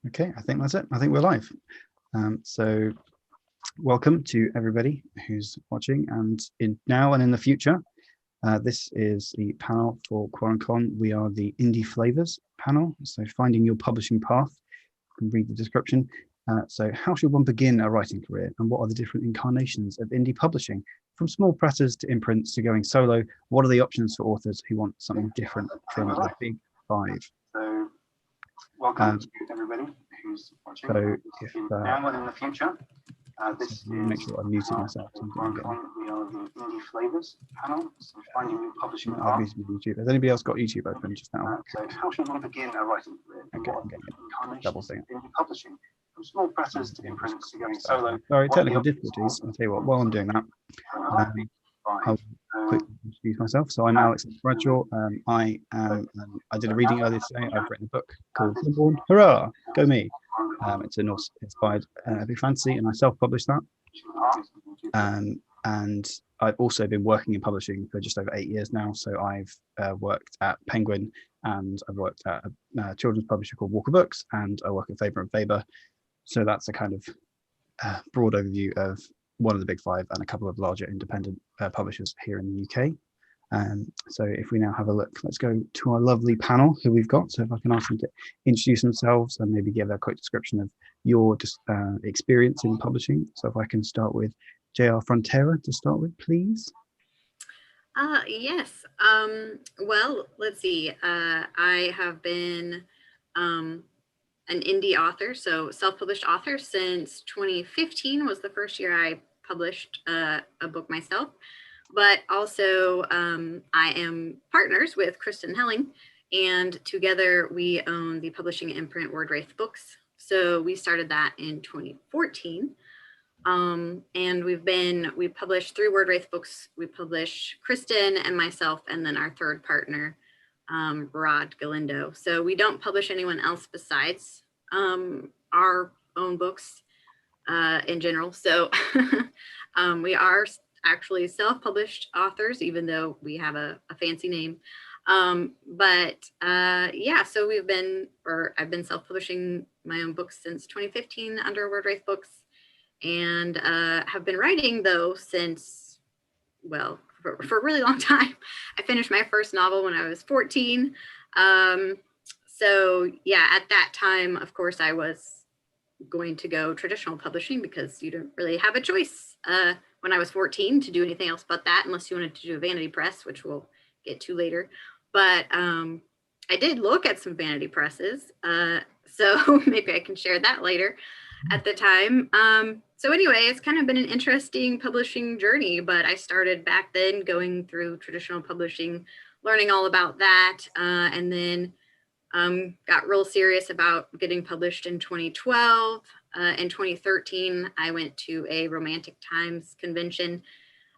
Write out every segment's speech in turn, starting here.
Okay, I think that's it. I think we're live. So welcome to everybody who's watching, and now and in the future. This is the panel for QuaranCon. We are the Indie Flavours panel, so finding your publishing path. You can read the description. So how should one begin a writing career, and what are the different incarnations of indie publishing? From small presses to imprints to going solo, what are the options for authors who want something different from the big five? So welcome to everybody who's watching. So if now and in the future. This is make sure I muted myself. We are the Indie Flavours panel, so finding new publishing path. I've muted YouTube. Has anybody else got YouTube open just now? So how should one begin a writing career? Okay, I'm getting it. Double thing. Indie publishing, from small presses to imprints to going solo. Sorry, technical difficulties. I'll tell you what, while I'm doing that, I'll quickly introduce myself. So I'm Alex Bradshaw. I did a reading earlier today. I've written a book called Lemur. Hurrah! Go me! It's a Norse-inspired epic fantasy, and I self-published that. And I've also been working in publishing for just over 8 years now. So I've worked at Penguin, and I've worked at a children's publisher called Walker Books, and I work at Faber and Faber. So that's a kind of broad overview of one of the big five and a couple of larger independent publishers here in the UK. So if we now have a look, let's go to our lovely panel who we've got. So if I can ask them to introduce themselves and maybe give a quick description of your experience in publishing. So if I can start with JR Frontera to start with, please. Yes. Well, let's see. I have been an indie author, so self-published author since 2015 was the first year I published a book myself. But also I am partners with Kristin Helling, and together we own the publishing imprint Word Wraith Books. So we started that in 2014. And we published through Word Wraith Books. We publish Kristin and myself, and then our third partner, Rod Galindo. So we don't publish anyone else besides our own books in general. So we are actually self-published authors, even though we have a fancy name. Yeah, so I've been self-publishing my own books since 2015 under Word Wraith Books, and have been writing though since, well, for a really long time. I finished my first novel when I was 14. So yeah, at that time, of course, I was going to go traditional publishing because you don't really have a choice when I was 14 to do anything else but that, unless you wanted to do a vanity press, which we'll get to later. But I did look at some vanity presses, so maybe I can share that later at the time. So anyway, it's kind of been an interesting publishing journey, but I started back then going through traditional publishing, learning all about that, and then got real serious about getting published in 2012. In 2013, I went to a Romantic Times convention,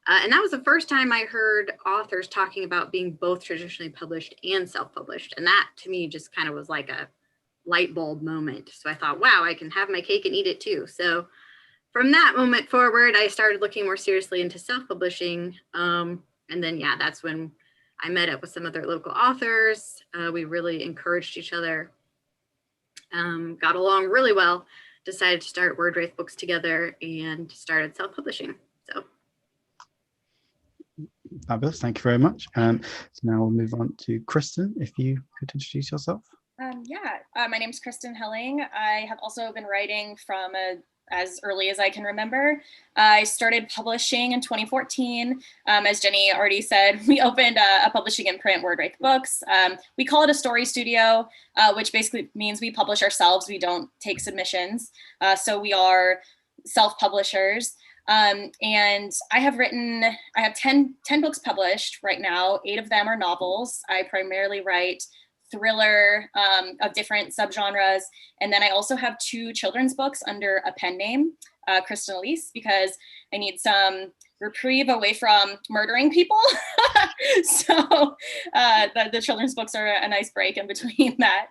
and that was the first time I heard authors talking about being both traditionally published and self-published. And that to me just kind of was like a light bulb moment. So I thought, wow, I can have my cake and eat it too. So from that moment forward, I started looking more seriously into self-publishing. And then, yeah, that's when I met up with some other local authors. We really encouraged each other, got along really well, decided to start Word Wraith Books together, and started self-publishing. So fabulous, thank you very much. So now we'll move on to Kristin, if you could introduce yourself. My name is Kristin Helling. I have also been writing from as early as I can remember. I started publishing in 2014. As Jenny already said, we opened a publishing imprint, Word Wraith Books. We call it a story studio, which basically means we publish ourselves. We don't take submissions. So we are self-publishers. And I have 10 books published right now. 8 of them are novels. I primarily write thriller of different subgenres. And then I also have 2 children's books under a pen name, Kristin Elise, because I need some reprieve away from murdering people. So the children's books are a nice break in between that.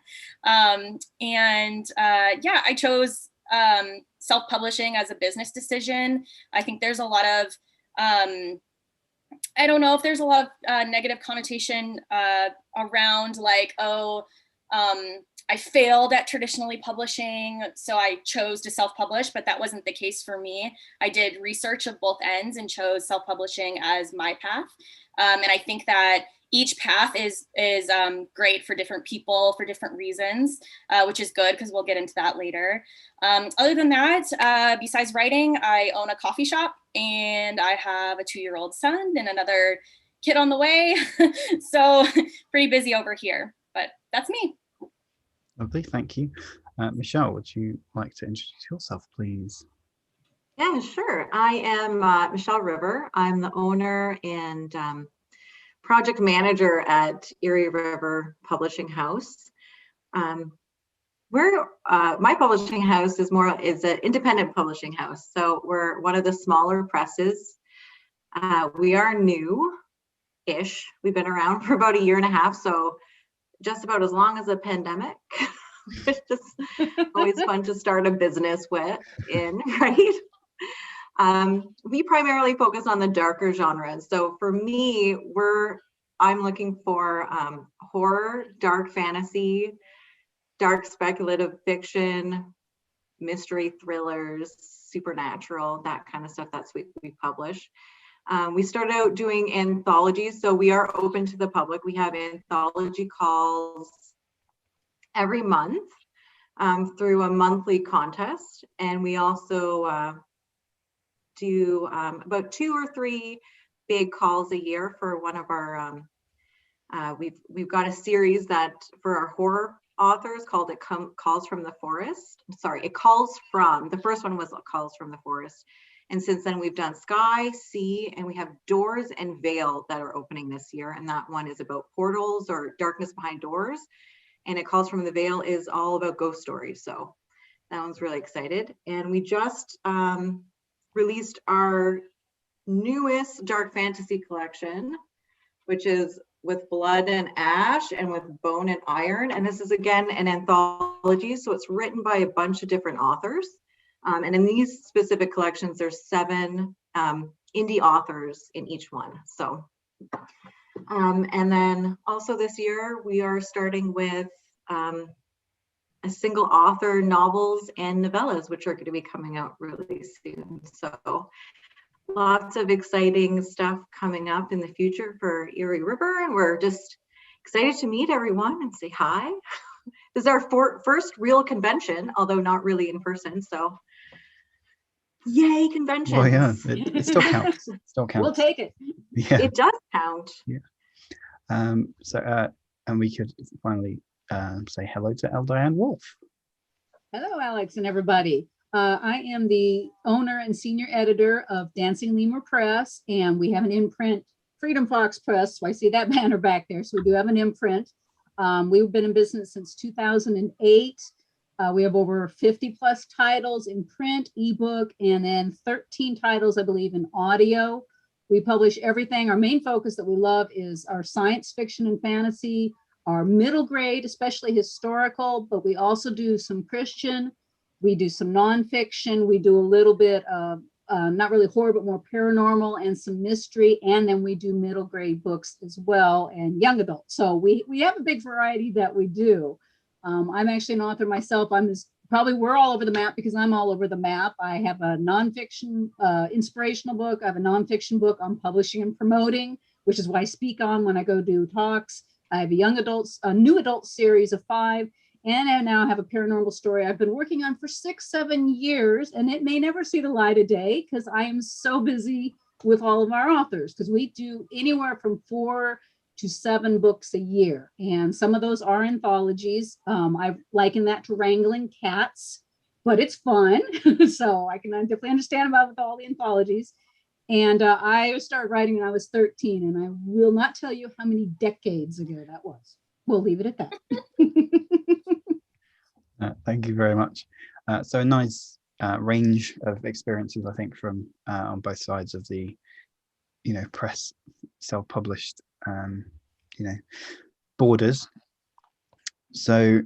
Yeah, I chose self-publishing as a business decision. I think there's a lot of I don't know if there's a lot of negative connotation around like, oh, I failed at traditionally publishing, so I chose to self-publish, but that wasn't the case for me. I did research of both ends and chose self-publishing as my path. And I think that each path is great for different people for different reasons, which is good because we'll get into that later. Other than that, besides writing, I own a coffee shop and I have a 2-year-old son and another kid on the way. So pretty busy over here, but that's me. Lovely, thank you. Michelle, would you like to introduce yourself, please? Yeah, sure. I am Michele River. I'm the owner and project manager at Erie River Publishing House. My publishing house is an independent publishing house. So we're one of the smaller presses. We are new-ish. We've been around for about 1.5 years, so just about as long as the pandemic. It's just always fun to start a business right? We primarily focus on the darker genres. So for me, I'm looking for horror, dark fantasy, dark speculative fiction, mystery thrillers, supernatural, that kind of stuff. That's what we publish. We started out doing anthologies, so we are open to the public. We have anthology calls every month through a monthly contest, and we also do about 2 or 3 big calls a year for one of our we've got a series that for our horror authors called Calls from the Forest. Sorry, the first one was Calls from the Forest, and since then we've done Sky, Sea, and we have Doors and Veil that are opening this year, and that one is about portals or darkness behind doors, and it Calls from the Veil is all about ghost stories. So that one's really excited, and we just released our newest dark fantasy collection, which is with Blood and Ash and with Bone and Iron. And this is again an anthology, so it's written by a bunch of different authors. And in these specific collections, there's 7 indie authors in each one. So, and then also this year we are starting with a single author novels and novellas, which are going to be coming out really soon. So lots of exciting stuff coming up in the future for Erie River, and we're just excited to meet everyone and say hi. This is our first real convention, although not really in person, so yay, conventions. Well, yeah, it still counts. Still counts. We'll take it. Yeah. It does count. Yeah. And we could finally say hello to L. Diane Wolfe. Hello, Alex and everybody. I am the owner and senior editor of Dancing Lemur Press, and we have an imprint, Freedom Fox Press. So I see that banner back there. So we do have an imprint. We've been in business since 2008. We have over 50 plus titles in print, ebook, and then 13 titles, I believe, in audio. We publish everything. Our main focus that we love is our science fiction and fantasy, our middle grade, especially historical, but we also do some Christian. We do some nonfiction. We do a little bit of not really horror, but more paranormal and some mystery. And then we do middle grade books as well and young adult. So we have a big variety that we do. I'm actually an author myself. We're all over the map because I'm all over the map. I have a nonfiction inspirational book. I have a nonfiction book on publishing and promoting, which is what I speak on when I go do talks. I have a new adult series of 5. And I now have a paranormal story I've been working on for 6-7 years, and it may never see the light of day because I am so busy with all of our authors, because we do anywhere from 4 to 7 books a year. And some of those are anthologies. I liken that to wrangling cats, but it's fun. So I can definitely understand about with all the anthologies. And I started writing when I was 13, and I will not tell you how many decades ago that was. We'll leave it at that. Thank you very much. So a nice range of experiences, I think, from on both sides of the, press, self-published, borders. So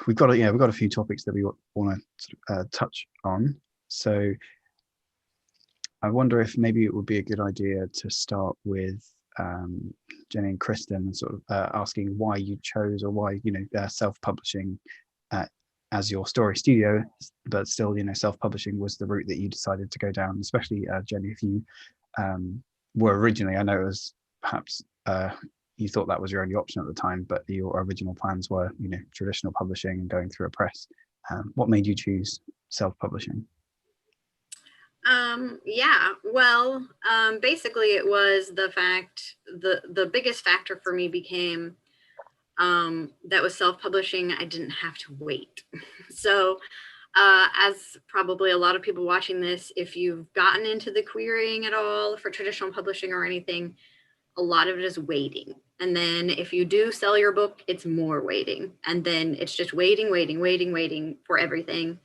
we've got a few topics that we want to touch on. So I wonder if maybe it would be a good idea to start with Jenny and Kristin, sort of asking why you chose, or why, you know, self-publishing as your story studio, but still, you know, self-publishing was the route that you decided to go down. Especially Jenny, if you were originally, I know it was perhaps you thought that was your only option at the time, but your original plans were, you know, traditional publishing and going through a press. What made you choose self-publishing? Yeah, well, basically it was the fact, the biggest factor for me became that was self-publishing, I didn't have to wait. So as probably a lot of people watching this, if you've gotten into the querying at all for traditional publishing or anything, a lot of it is waiting. And then if you do sell your book, it's more waiting. And then it's just waiting for everything.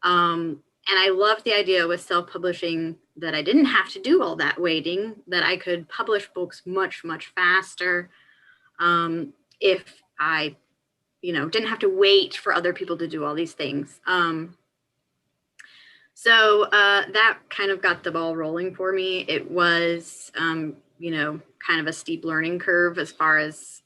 And I loved the idea with self-publishing that I didn't have to do all that waiting, that I could publish books much, much faster if I, you know, didn't have to wait for other people to do all these things. So that kind of got the ball rolling for me. It was, you know, kind of a steep learning curve as far as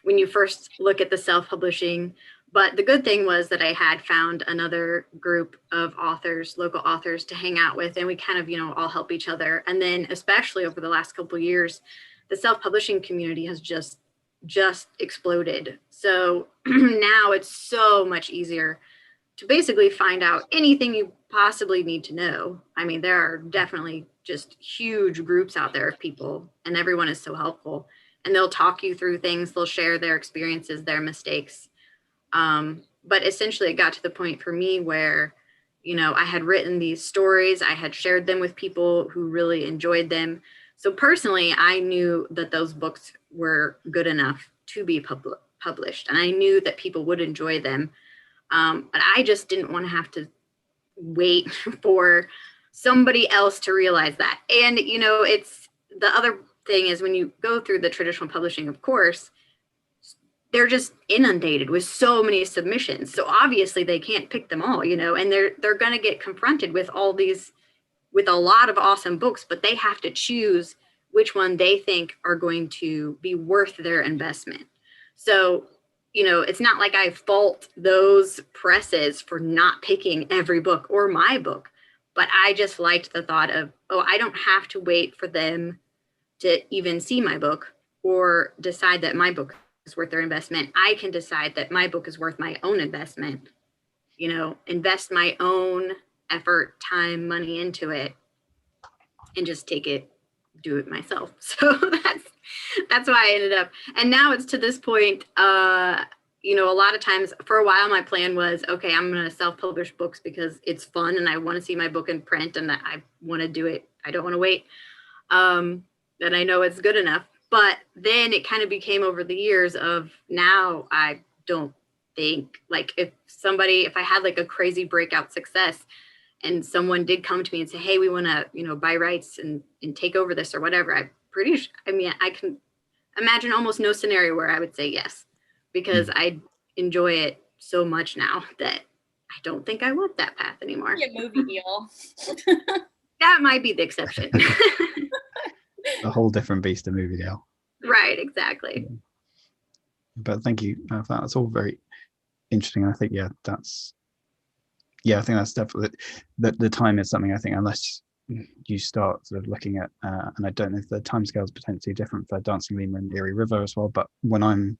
when you first look at the self-publishing. But the good thing was that I had found another group of authors, local authors, to hang out with, and we kind of, you know, all help each other. And then especially over the last couple of years, the self-publishing community has just exploded. So now it's so much easier to basically find out anything you possibly need to know. I mean, there are definitely just huge groups out there of people, and everyone is so helpful. And they'll talk you through things, they'll share their experiences, their mistakes. But essentially it got to the point for me where, you know, I had written these stories, I had shared them with people who really enjoyed them. So personally, I knew that those books were good enough to be published, and I knew that people would enjoy them. But I just didn't want to have to wait for somebody else to realize that. And, you know, it's the other thing is when you go through the traditional publishing, of course, they're just inundated with so many submissions. So obviously they can't pick them all, you know, and they're going to get confronted with all these, with a lot of awesome books, but they have to choose which one they think are going to be worth their investment. So, you know, it's not like I fault those presses for not picking every book or my book, but I just liked the thought of, oh, I don't have to wait for them to even see my book or decide that my book is worth their investment. I can decide that my book is worth my own investment, you know, invest my own effort, time, money into it, and just take it, do it myself. So that's why I ended up. And now it's to this point, you know, a lot of times for a while, my plan was, okay, I'm going to self-publish books because it's fun and I want to see my book in print and I want to do it. I don't want to wait. And I know it's good enough. But then it kind of became over the years of now I don't think, like, if I had like a crazy breakout success and someone did come to me and say, hey, we want to, you know, buy rights and take over this or whatever, I can imagine almost no scenario where I would say yes, because I enjoy it so much now that I don't think I want that path anymore. A movie deal. That might be the exception. A whole different beast, a movie deal. Right, exactly. But thank you for that. That's all very interesting. I think, I think that's definitely the time is something, I think, unless you start sort of looking at, and I don't know if the timescale is potentially different for Dancing Lemur and Erie River as well, but when I'm,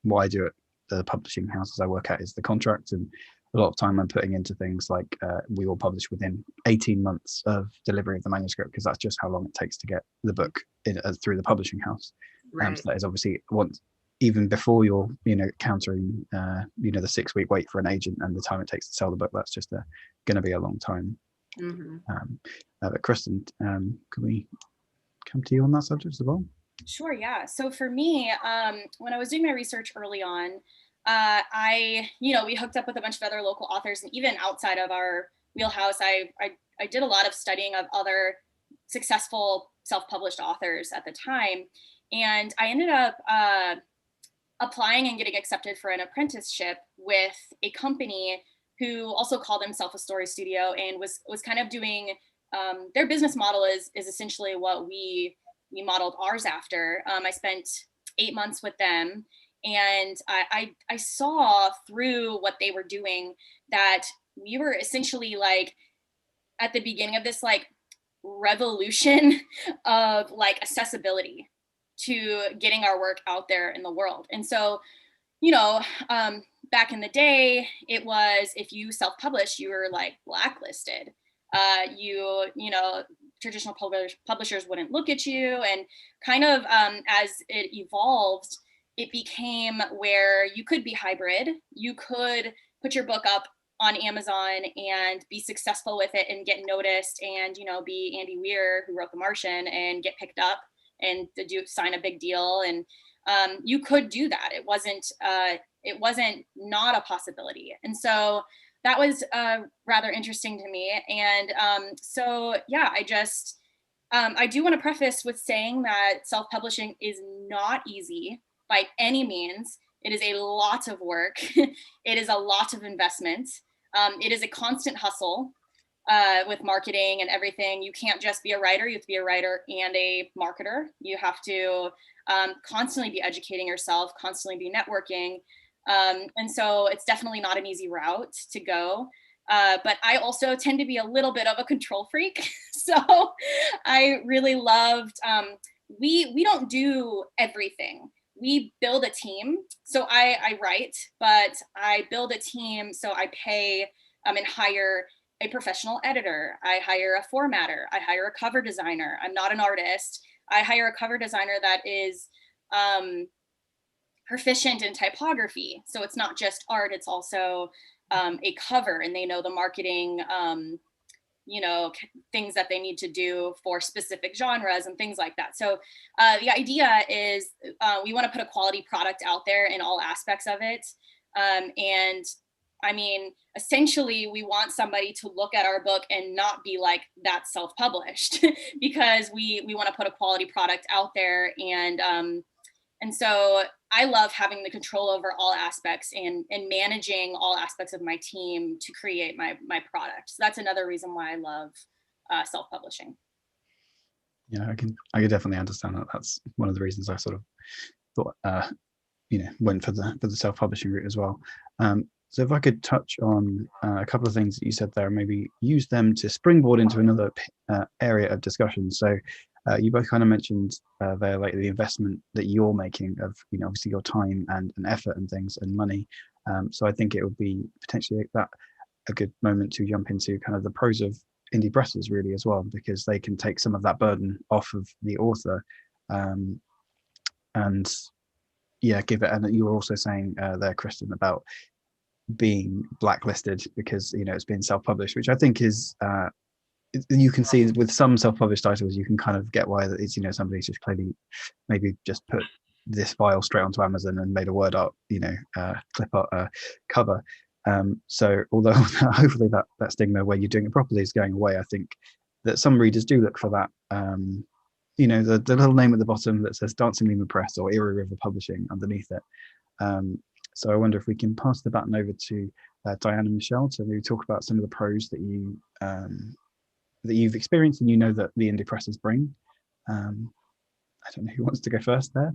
what I do at the publishing houses I work at is the contract, and a lot of time I'm putting into things like we will publish within 18 months of delivery of the manuscript, because that's just how long it takes to get the book through the publishing house. Right. So that is obviously even before you're, you know, countering, you know, the 6-week wait for an agent and the time it takes to sell the book, that's just going to be a long time. Mm-hmm. But Kristin, can we come to you on that subject as well? Sure, yeah. So for me, when I was doing my research early on, we hooked up with a bunch of other local authors, and even outside of our wheelhouse, I did a lot of studying of other successful self-published authors at the time. And I ended up applying and getting accepted for an apprenticeship with a company who also called themselves a story studio and was kind of doing, their business model is essentially what we we modeled ours after. I spent 8 months with them, and I saw through what they were doing that we were essentially like at the beginning of this like revolution of like accessibility to getting our work out there in the world. And so, you know, back in the day, it was if you self-published, you were like blacklisted. You know, traditional publishers wouldn't look at you, and kind of as it evolved, it became where you could be hybrid. You could put your book up on Amazon and be successful with it and get noticed, and, you know, be Andy Weir, who wrote The Martian, and get picked up and sign a big deal. And you could do that. It wasn't not a possibility. And so that was rather interesting to me. And so, yeah, I do want to preface with saying that self-publishing is not easy by any means. It is a lot of work. It is a lot of investment. It is a constant hustle with marketing and everything. You can't just be a writer. You have to be a writer and a marketer. You have to constantly be educating yourself, constantly be networking. And so it's definitely not an easy route to go. But I also tend to be a little bit of a control freak. So I really loved, we don't do everything. We build a team. So I write, but I build a team. So I pay and hire a professional editor. I hire a formatter. I hire a cover designer. I'm not an artist. I hire a cover designer that is proficient in typography. So it's not just art, it's also a cover, and they know the marketing, you know, things that they need to do for specific genres and things like that. So the idea is we want to put a quality product out there in all aspects of it. And I mean, essentially, we want somebody to look at our book and not be like, that's self-published, because we want to put a quality product out there. And so I love having the control over all aspects and managing all aspects of my team to create my product. So that's another reason why I love self-publishing. Yeah, I can definitely understand that. That's one of the reasons I sort of thought, you know, went for the self-publishing route as well. So if I could touch on a couple of things that you said there, maybe use them to springboard into another area of discussion. So you both kind of mentioned there, like the investment that you're making of, you know, obviously your time and effort and things and money. So I think it would be potentially that a good moment to jump into kind of the pros of indie presses really as well, because they can take some of that burden off of the author, and yeah, give it. And you were also saying there, Kristin, about being blacklisted because, you know, it's been self-published, which I think is you can see with some self-published titles, you can kind of get why that it's, you know, somebody's just clearly maybe just put this file straight onto Amazon and made a word art, you know, clip art cover. So although hopefully that stigma where you're doing it properly is going away, I think that some readers do look for that, you know, the little name at the bottom that says Dancing Lemur Press or Michele River Publishing underneath it. So I wonder if we can pass the baton over to Diane and Michele to maybe talk about some of the pros that you've experienced and you know that the indie presses bring. I don't know who wants to go first there.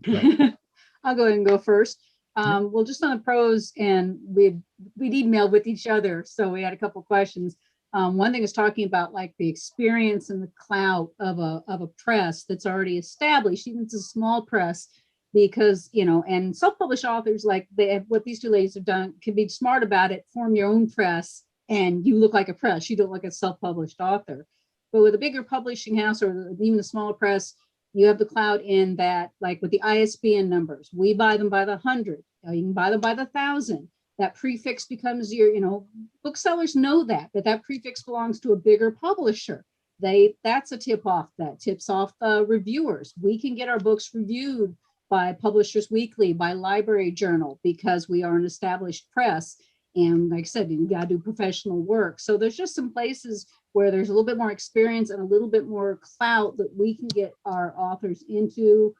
I'll go ahead and go first. Well, just on the pros, and we'd emailed with each other, so we had a couple questions. One thing is talking about like the experience and the clout of a press that's already established, even if it's a small press, because, you know, and self-published authors, like what these two ladies have done, can be smart about it, form your own press, and you look like a press, you don't look like a self-published author. But with a bigger publishing house or even a smaller press, you have the clout in that, like with the ISBN numbers, we buy them by the 100, you can buy them by the 1,000. That prefix becomes your, you know, booksellers know that prefix belongs to a bigger publisher. That's a tip off, that tips off the reviewers. We can get our books reviewed by Publishers Weekly, by Library Journal, because we are an established press. And like I said, you got to do professional work. So there's just some places where there's a little bit more experience and a little bit more clout that we can get our authors into,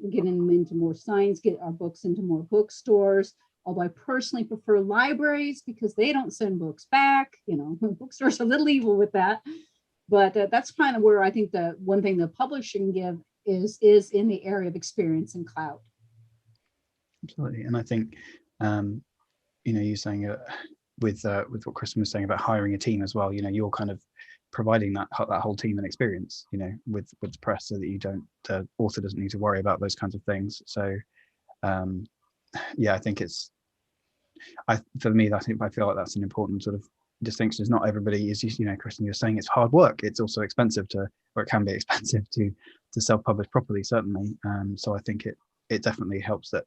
getting them into more signs, get our books into more bookstores. Although I personally prefer libraries because they don't send books back. You know, bookstores are a little evil with that. But that's kind of where I think the one thing the publisher can give is in the area of experience and clout. Absolutely. And I think, you're saying with what Kristin was saying about hiring a team as well, you're kind of providing that whole team and experience, with the press, so that the author doesn't need to worry about those kinds of things. So, I think for me, I feel like that's an important sort of distinction. Is not everybody is, Kristin, you're saying it's hard work. It's also expensive or it can be expensive to self-publish properly, certainly. So I think it definitely helps that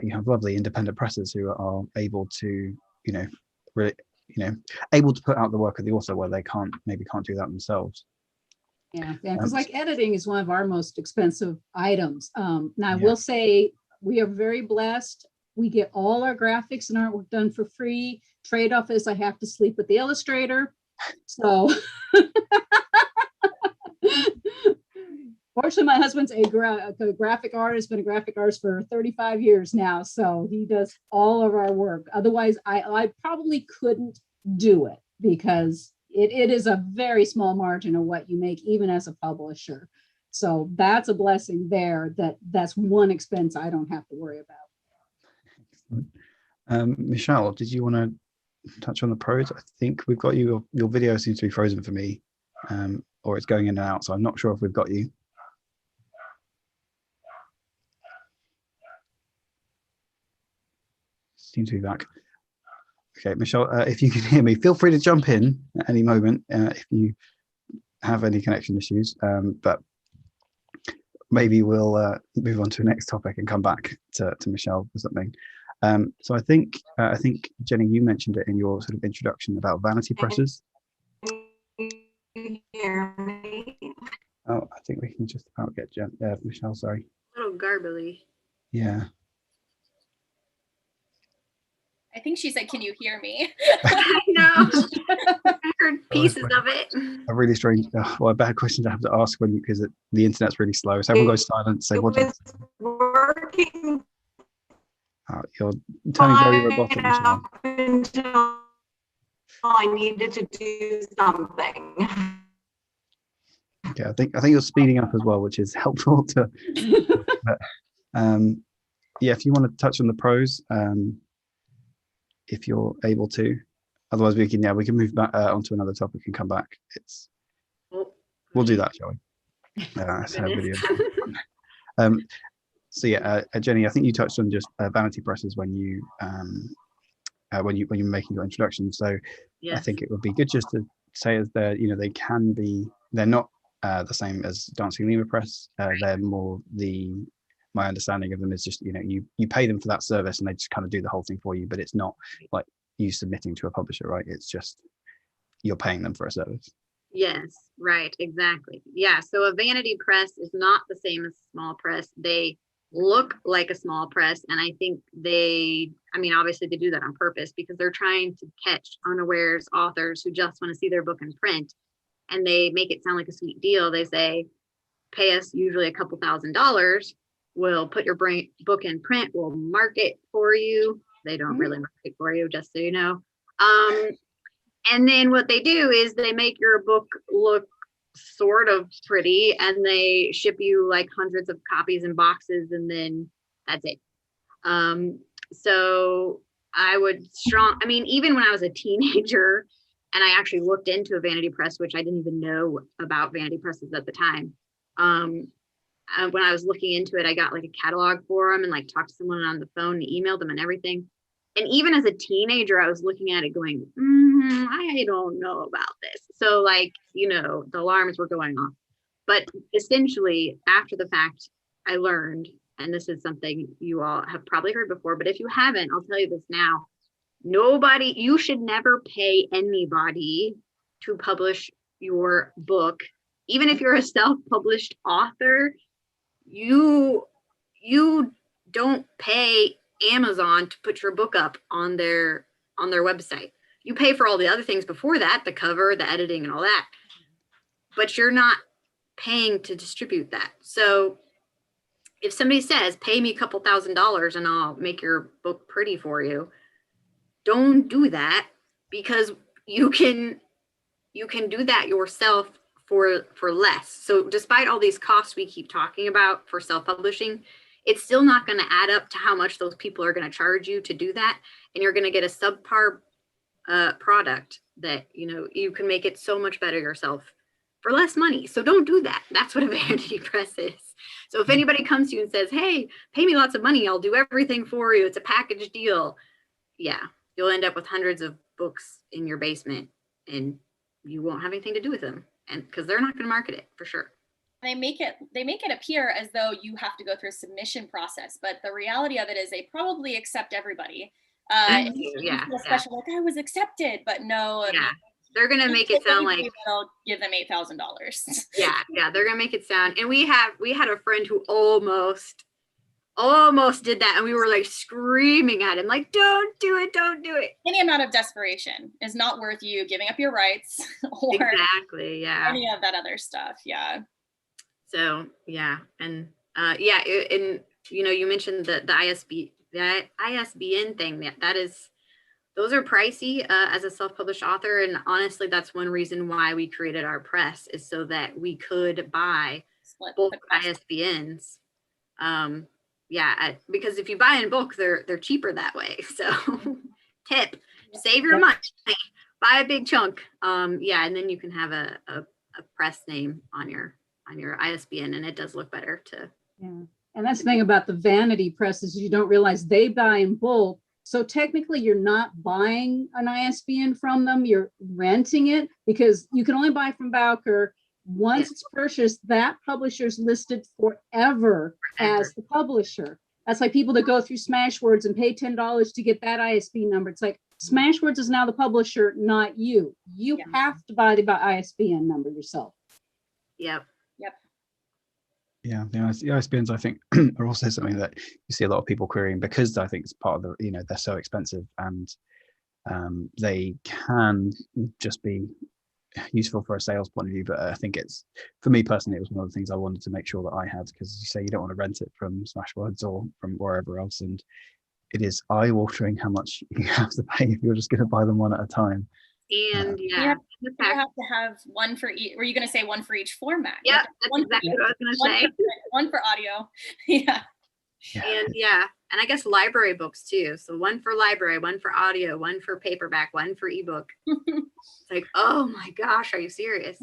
you have lovely independent presses who are able to, really, able to put out the work of the author where they can't do that themselves. Yeah, because like editing is one of our most expensive items. Now I will say we are very blessed. We get all our graphics and artwork done for free. Trade-off is I have to sleep with the illustrator. So fortunately, my husband's a graphic artist, been a graphic artist for 35 years now. So he does all of our work. Otherwise, I probably couldn't do it, because it is a very small margin of what you make, even as a publisher. So that's a blessing there. That's one expense I don't have to worry about. Michele, did you want to touch on the pros? I think we've got you. Your video seems to be frozen for me, or it's going in and out, so I'm not sure if we've got you. Seems to be back. Okay, Michele, if you can hear me, feel free to jump in at any moment if you have any connection issues, but maybe we'll move on to the next topic and come back to Michele for something. So I think Jenny, you mentioned it in your sort of introduction about vanity presses. Can you hear me? Oh, I think we can just about get Michele. Sorry. A little garbly. Yeah. I think she said, "Can you hear me?" I know. I heard pieces of it. A really strange, a bad question to have to ask because the internet's really slow. So everyone goes silent. Say what? It was working. You're turning very robotic, Michele. Until I needed to do something. Okay, I think you're speeding up as well, which is helpful to. But, if you want to touch on the pros, if you're able to. Otherwise, we can move back onto another topic and come back. We'll do that, shall we? That's our video. So Jenny, I think you touched on just vanity presses when you're making your introduction. So yes. I think it would be good just to say as they're not the same as Dancing Lemur Press. They're more my understanding of them is just you pay them for that service and they just kind of do the whole thing for you, but it's not like you submitting to a publisher, right? It's just you're paying them for a service. Yes, right, exactly. Yeah, so a vanity press is not the same as a small press. They look like a small press, and I think obviously they do that on purpose because they're trying to catch unawares authors who just want to see their book in print, and they make it sound like a sweet deal. They say, pay us usually a couple $1,000, we'll put your book in print, we'll mark it for you. They don't really mark it for you, just so you know. And then what they do is they make your book look sort of pretty, and they ship you like hundreds of copies in boxes, and then that's it. So I would even when I was a teenager and I actually looked into a vanity press, which I didn't even know about vanity presses at the time. When I was looking into it, I got like a catalog for them and like talked to someone on the phone and emailed them and everything. And even as a teenager, I was looking at it going, I don't know about this. So the alarms were going off. But essentially, after the fact, I learned, and this is something you all have probably heard before, but if you haven't, I'll tell you this now. You should never pay anybody to publish your book. Even if you're a self-published author, you don't pay Amazon to put your book up on their website. You pay for all the other things before that, the cover, the editing, and all that, but you're not paying to distribute that. So if somebody says, pay me a couple $1,000 and I'll make your book pretty for you, don't do that, because you can do that yourself for less. So despite all these costs we keep talking about for self-publishing, it's still not going to add up to how much those people are going to charge you to do that. And you're going to get a subpar product that, you know, you can make it so much better yourself for less money. So don't do that. That's what a vanity press is. So if anybody comes to you and says, hey, pay me lots of money, I'll do everything for you, it's a package deal. Yeah, you'll end up with hundreds of books in your basement and you won't have anything to do with them. And because they're not going to market it for sure. They make it appear as though you have to go through a submission process, but the reality of it is they probably accept everybody. Yeah, special, like I was accepted, but no. Yeah, they're gonna make it sound like I'll give them $8,000. yeah, they're gonna make it sound. And we had a friend who almost did that, and we were like screaming at him, like, don't do it. Any amount of desperation is not worth you giving up your rights or exactly, yeah, any of that other stuff. Yeah. So yeah, and yeah, and you know, you mentioned the ISBN thing. Those are pricey as a self-published author, and honestly, that's one reason why we created our press, is so that we could buy both ISBNs. Because if you buy in bulk, they're cheaper that way. So tip, save your money, buy a big chunk. And then you can have a press name on your ISBN, and it does look better too. Yeah. And that's the thing about the vanity presses, you don't realize they buy in bulk. So technically you're not buying an ISBN from them, you're renting it, because you can only buy from Bowker. Once it's purchased, that publisher's listed forever as the publisher. That's like people that go through Smashwords and pay $10 to get that ISBN number. It's like Smashwords is now the publisher, not you. You have to buy the ISBN number yourself. Yep. Yeah, the ISBNs, I think, are also something that you see a lot of people querying, because I think it's part of the, you know, they're so expensive, and they can just be useful for a sales point of view. But I think it's, for me personally, it was one of the things I wanted to make sure that I had, because as you say, you don't want to rent it from Smashwords or from wherever else, and it is eye-watering how much you have to pay if you're just going to buy them one at a time. And you have to have one for each. Were you going to say one for each format? Yeah, that's exactly what I was going to say. One for audio. Yeah. And I guess library books too. So one for library, one for audio, one for paperback, one for ebook. It's like, oh my gosh, are you serious?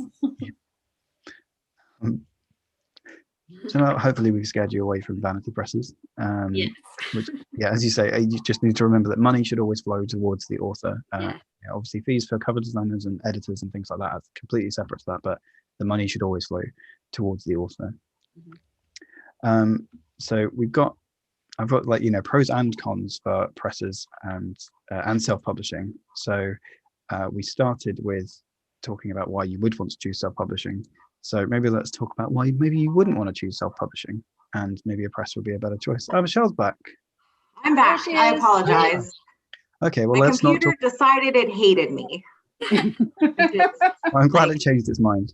So now hopefully we've scared you away from vanity presses. Yes. Which, as you say, you just need to remember that money should always flow towards the author. Obviously fees for cover designers and editors and things like that are completely separate to that, but the money should always flow towards the author. So I've got, like, you know, pros and cons for presses and self-publishing. So we started with talking about why you would want to choose self-publishing. So maybe let's talk about why maybe you wouldn't want to choose self-publishing, and maybe a press would be a better choice. Oh, Michelle's back. I'm back. I apologize. Okay, well, My let's not computer decided it hated me. I'm glad it changed its mind.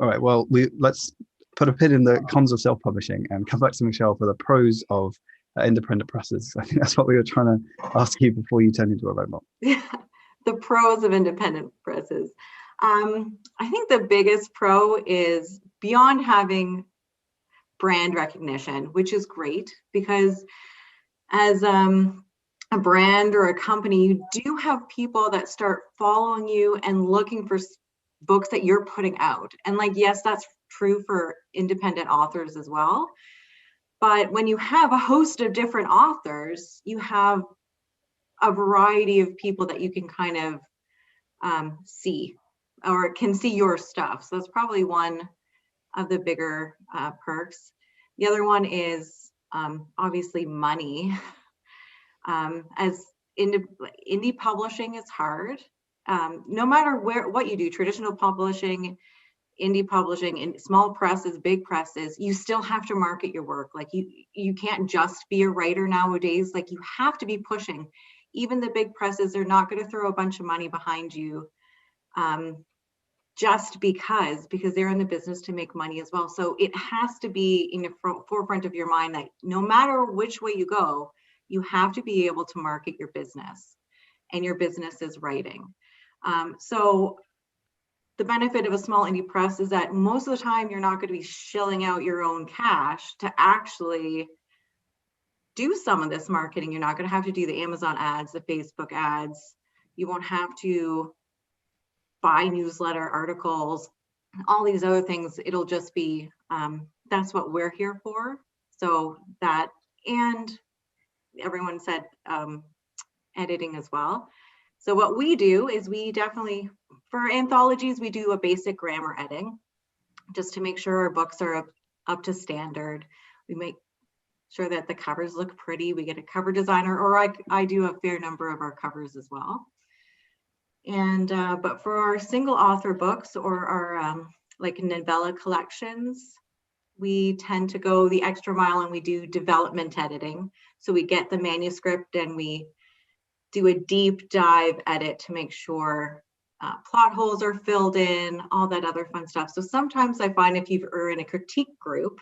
All right, well, let's put a pin in the cons of self-publishing and come back to Michele for the pros of independent presses. I think that's what we were trying to ask you before you turned into a robot. The pros of independent presses. I think the biggest pro is beyond having brand recognition, which is great, because as a brand or a company, you do have people that start following you and looking for books that you're putting out. And like, yes, that's true for independent authors as well. But when you have a host of different authors, you have a variety of people that you can kind of see, or can see your stuff. So that's probably one of the bigger perks. The other one is obviously money. As indie publishing is hard. No matter what you do, traditional publishing, indie publishing, in small presses, big presses, you still have to market your work. Like you can't just be a writer nowadays. Like you have to be pushing. Even the big presses are not going to throw a bunch of money behind you just because they're in the business to make money as well. So it has to be in the forefront of your mind that no matter which way you go, you have to be able to market your business, and your business is writing. So the benefit of a small indie press is that most of the time you're not going to be shelling out your own cash to actually do some of this marketing. You're not going to have to do the Amazon ads, the Facebook ads. You won't have to buy newsletter articles, all these other things. It'll just be, that's what we're here for. So that, and everyone said editing as well. So what we do is we definitely, for anthologies, we do a basic grammar editing just to make sure our books are up to standard. We make sure that the covers look pretty. We get a cover designer, or I do a fair number of our covers as well. And but for our single author books or our like novella collections, we tend to go the extra mile and we do development editing. So we get the manuscript and we do a deep dive edit to make sure plot holes are filled in, all that other fun stuff. So sometimes I find if you're in a critique group,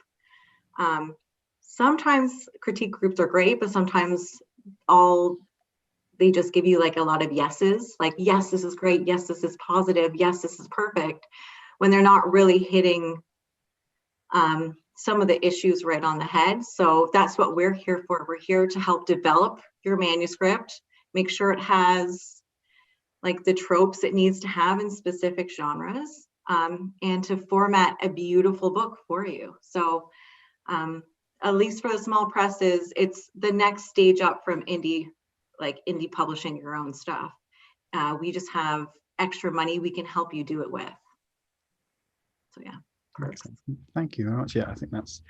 sometimes critique groups are great, but sometimes they just give you like a lot of yeses, like, yes, this is great. Yes, this is positive. Yes, this is perfect. When they're not really hitting some of the issues right on the head. So that's what we're here for. We're here to help develop your manuscript, make sure it has like the tropes it needs to have in specific genres, and to format a beautiful book for you. So at least for the small presses, it's the next stage up from indie publishing your own stuff. We just have extra money we can help you do it with. So yeah. Excellent. Thank you very much. I think that's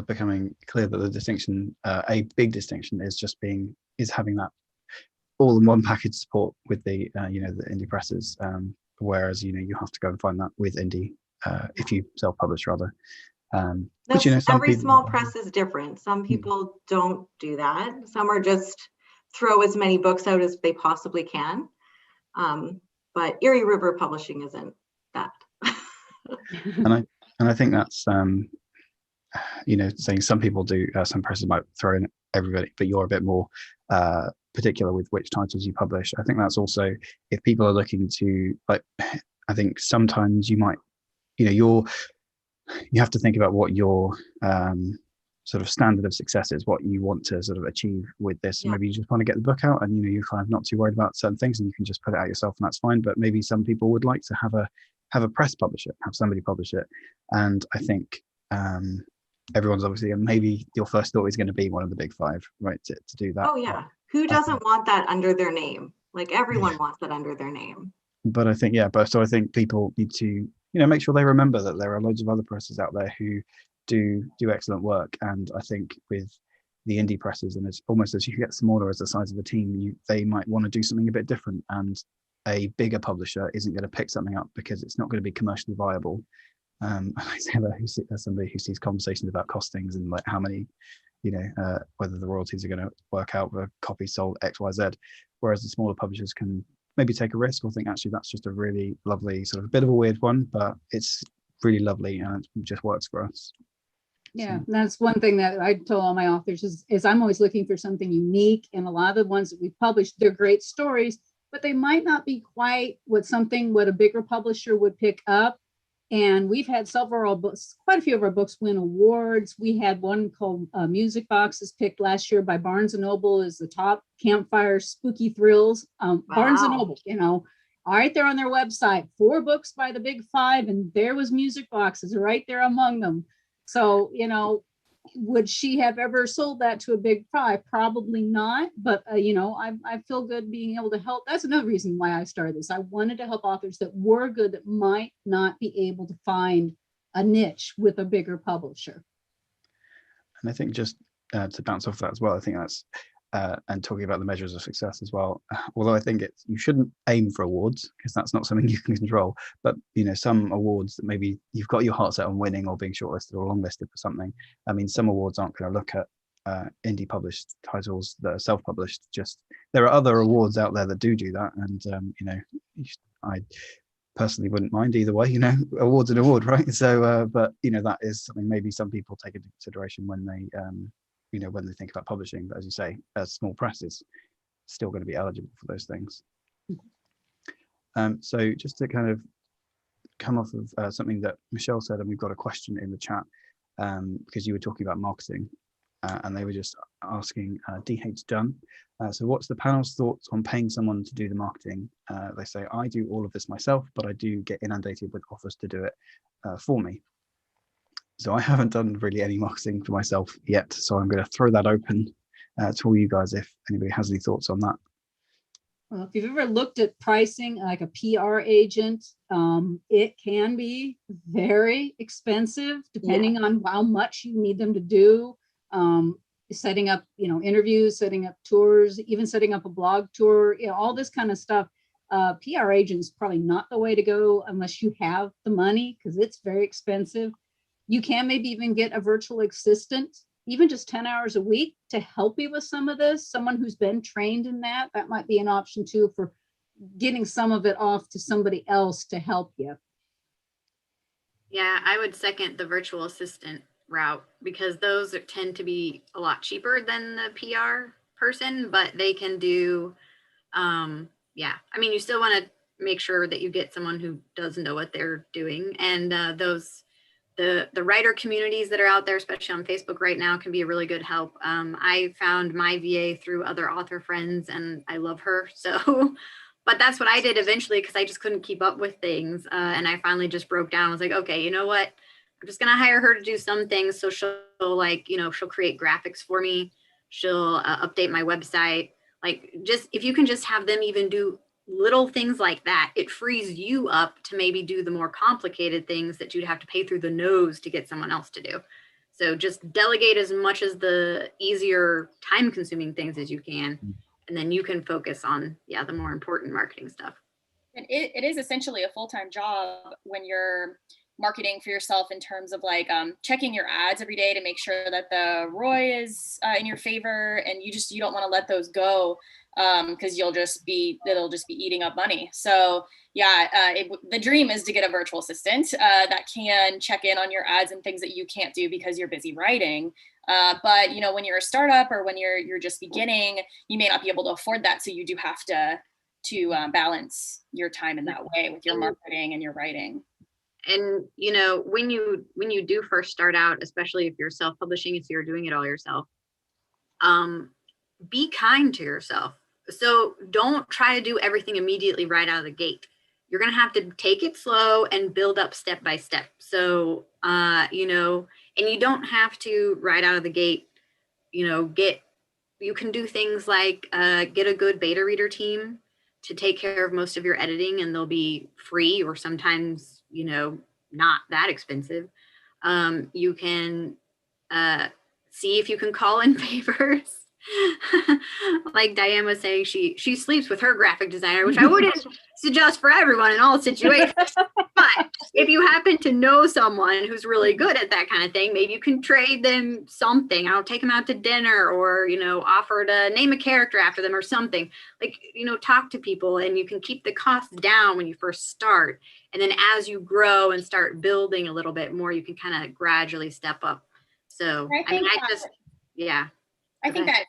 becoming clear that the distinction, a big distinction, is having that all in one package support with the the indie presses, whereas you have to go and find that with indie if you self-publish rather. Which every small press is different. Some people don't do that. Some are just throw as many books out as they possibly can. But Erie River Publishing isn't that. and I think that's saying some people do, some presses might throw in everybody, but you're a bit more particular with which titles you publish. I think that's also, if people are looking to, like, I think sometimes you might, you have to think about what your sort of standard of success is, what you want to sort of achieve with this. Yeah. Maybe you just want to get the book out and you're kind of not too worried about certain things and you can just put it out yourself and that's fine. But maybe some people would like to have a press publish it, have somebody publish it. And I think everyone's obviously, maybe your first thought is going to be one of the big five, right, to do that. Oh yeah, who doesn't want that under their name? Like everyone wants that under their name. But I think, so I think people need to, make sure they remember that there are loads of other presses out there who do excellent work. And I think with the indie presses, and it's almost as you get smaller as the size of the team, they might want to do something a bit different, and a bigger publisher isn't going to pick something up because it's not going to be commercially viable. And I say that as somebody who sees conversations about costings and like how many, whether the royalties are going to work out for copies sold XYZ, whereas the smaller publishers can maybe take a risk or think actually that's just a really lovely sort of a bit of a weird one, but it's really lovely and it just works for us. Yeah, so that's one thing that I tell all my authors is I'm always looking for something unique, and a lot of the ones that we've published, they're great stories, but they might not be quite what a bigger publisher would pick up. And we've had several books, quite a few of our books win awards. We had one called Music Boxes picked last year by Barnes & Noble as the top campfire spooky thrills. Wow. Barnes & Noble, right there on their website, 4 books by the big 5, and there was Music Boxes right there among them. So, would she have ever sold that to a big 5? Probably not. But, I feel good being able to help. That's another reason why I started this. I wanted to help authors that were good that might not be able to find a niche with a bigger publisher. And I think just to bounce off that as well, I think that's, and talking about the measures of success as well, although I think you shouldn't aim for awards because that's not something you can control, but some awards that maybe you've got your heart set on winning or being shortlisted or longlisted for something. I mean, some awards aren't going to look at indie published titles that are self-published. Just there are other awards out there that do that, and I personally wouldn't mind either way. Award's an award, right? So but that is something maybe some people take into consideration when they when they think about publishing. But as you say, a small press is still going to be eligible for those things. So just to kind of come off of something that Michelle said, and we've got a question in the chat, because you were talking about marketing, and they were just asking DH Dunn. So what's the panel's thoughts on paying someone to do the marketing? They say, I do all of this myself, but I do get inundated with offers to do it for me. So I haven't done really any marketing for myself yet. So I'm going to throw that open to all you guys if anybody has any thoughts on that. Well, if you've ever looked at pricing like a PR agent, it can be very expensive depending on how much you need them to do. Setting up, interviews, setting up tours, even setting up a blog tour, all this kind of stuff. PR agent is probably not the way to go unless you have the money, because it's very expensive. You can maybe even get a virtual assistant, even just 10 hours a week, to help you with some of this. Someone who's been trained in that might be an option too, for getting some of it off to somebody else to help you. Yeah, I would second the virtual assistant route, because those tend to be a lot cheaper than the PR person, but they can do, yeah, I mean, you still want to make sure that you get someone who does know what they're doing. And the writer communities that are out there, especially on Facebook right now, can be a really good help. I found my VA through other author friends, and I love her. So, but that's what I did eventually, because I just couldn't keep up with things. And I finally just broke down. I was like, okay, you know what? I'm just going to hire her to do some things. So she'll she'll create graphics for me. She'll update my website. Like, just, if you can just have them even do little things like that, it frees you up to maybe do the more complicated things that you'd have to pay through the nose to get someone else to do. So just delegate as much as the easier, time consuming things as you can. And then you can focus on, the more important marketing stuff. And it is essentially a full-time job when you're marketing for yourself, in terms of like checking your ads every day to make sure that the ROI is in your favor, and you don't want to let those go, because it'll just be eating up money. So the dream is to get a virtual assistant that can check in on your ads and things that you can't do because you're busy writing. But when you're a startup, or when you're just beginning, you may not be able to afford that. So you do have to balance your time in that way with your marketing and your writing. And when you do first start out, especially if you're self-publishing, if you're doing it all yourself, be kind to yourself. So don't try to do everything immediately right out of the gate. You're going to have to take it slow and build up step by step. So and you don't have to right out of the gate, you can do things like get a good beta reader team to take care of most of your editing, and they'll be free, or sometimes not that expensive. You can see if you can call in favors. Like Diane was saying, she sleeps with her graphic designer, which I wouldn't suggest for everyone in all situations. But if you happen to know someone who's really good at that kind of thing, maybe you can trade them something. I'll take them out to dinner, or offer to name a character after them or something. Like, talk to people, and you can keep the costs down when you first start. And then as you grow and start building a little bit more, you can kind of gradually step up. So I think that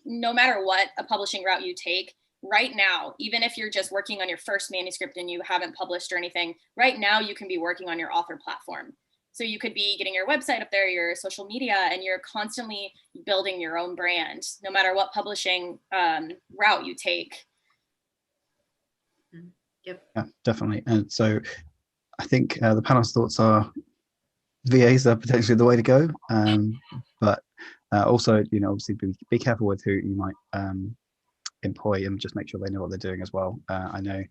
no matter what a publishing route you take right now, even if you're just working on your first manuscript and you haven't published or anything, right now you can be working on your author platform. So you could be getting your website up there, your social media, and you're constantly building your own brand, no matter what publishing route you take. Yep. Yeah, definitely. And so I think the panel's thoughts are VAs are potentially the way to go, but also, obviously be careful with who you might employ, and just make sure they know what they're doing as well. I know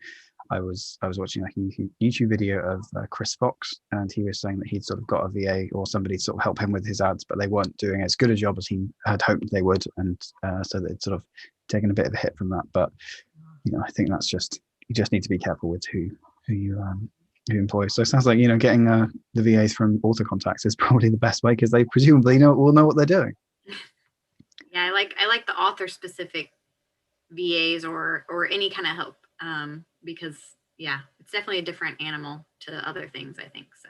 I was watching like a YouTube video of Chris Fox, and he was saying that he'd sort of got a VA or somebody to sort of help him with his ads, but they weren't doing as good a job as he had hoped they would, and so they'd sort of taken a bit of a hit from that. But I think that's just, you just need to be careful with who you employ. So it sounds like getting the VAs from author contacts is probably the best way, because they presumably will know what they're doing. Yeah, I like the author specific VAs or any kind of help, because it's definitely a different animal to other things, I think. So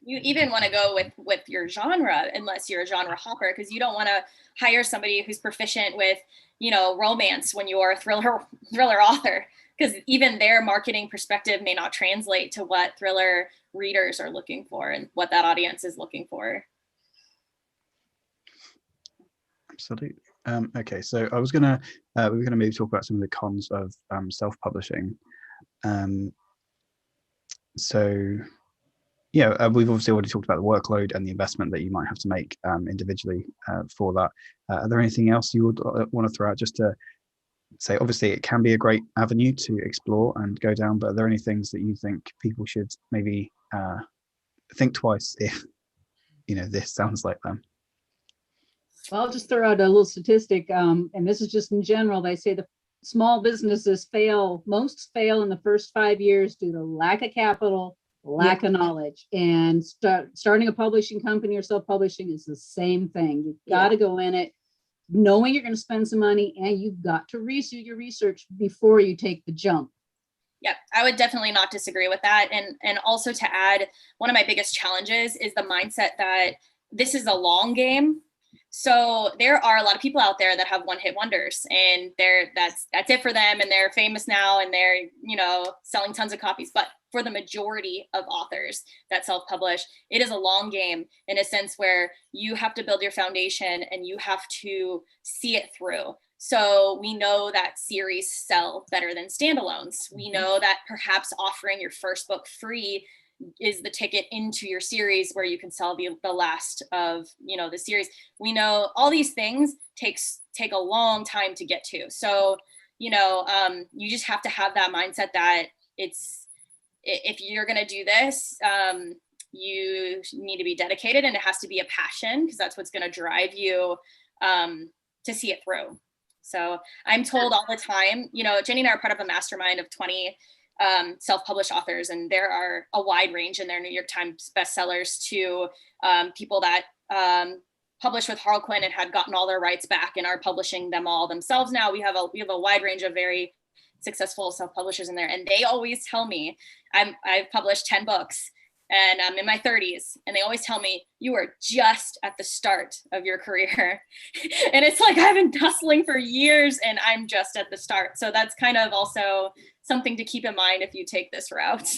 you even want to go with your genre, unless you're a genre hopper, because you don't want to hire somebody who's proficient with romance when you're a thriller author. because even their marketing perspective may not translate to what thriller readers are looking for and what that audience is looking for. Absolutely. Okay, so I was gonna we were gonna maybe talk about some of the cons of self-publishing. So yeah, we've obviously already talked about the workload and the investment that you might have to make individually for that. Are there anything else you would want to throw out, just to say, obviously it can be a great avenue to explore and go down, but are there any things that you think people should maybe think twice if, you know, this sounds like them? Well, I'll just throw out a little statistic, and this is just in general. They say the small businesses most fail in the first 5 years due to lack of capital, lack of knowledge. And starting a publishing company or self-publishing is the same thing. You've got to go in it knowing you're going to spend some money, and you've got to do your research before you take the jump. Yep, I would definitely not disagree with that. And also to add, one of my biggest challenges is the mindset that this is a long game. So there are a lot of people out there that have one-hit wonders, and that's it for them, and they're famous now, and they're, you know, selling tons of copies. But for the majority of authors that self-publish, it is a long game in a sense where you have to build your foundation and you have to see it through. So we know that series sell better than standalones. We know that perhaps offering your first book free is the ticket into your series where you can sell the last of, you know, the series. We know all these things take a long time to get to. So, you know, you just have to have that mindset that if you're going to do this, you need to be dedicated, and it has to be a passion, because that's what's going to drive you to see it through. So I'm told all the time, you know, Jenny and I are part of a mastermind of 20 self-published authors, and there are a wide range in their New York Times bestsellers to people that published with Harlequin and had gotten all their rights back and are publishing them all themselves now. We have a wide range of very successful self-publishers in there, and they always tell me, I've published 10 books and I'm in my 30s, and they always tell me, you are just at the start of your career. And it's like, I've been hustling for years and I'm just at the start. So that's kind of also something to keep in mind if you take this route.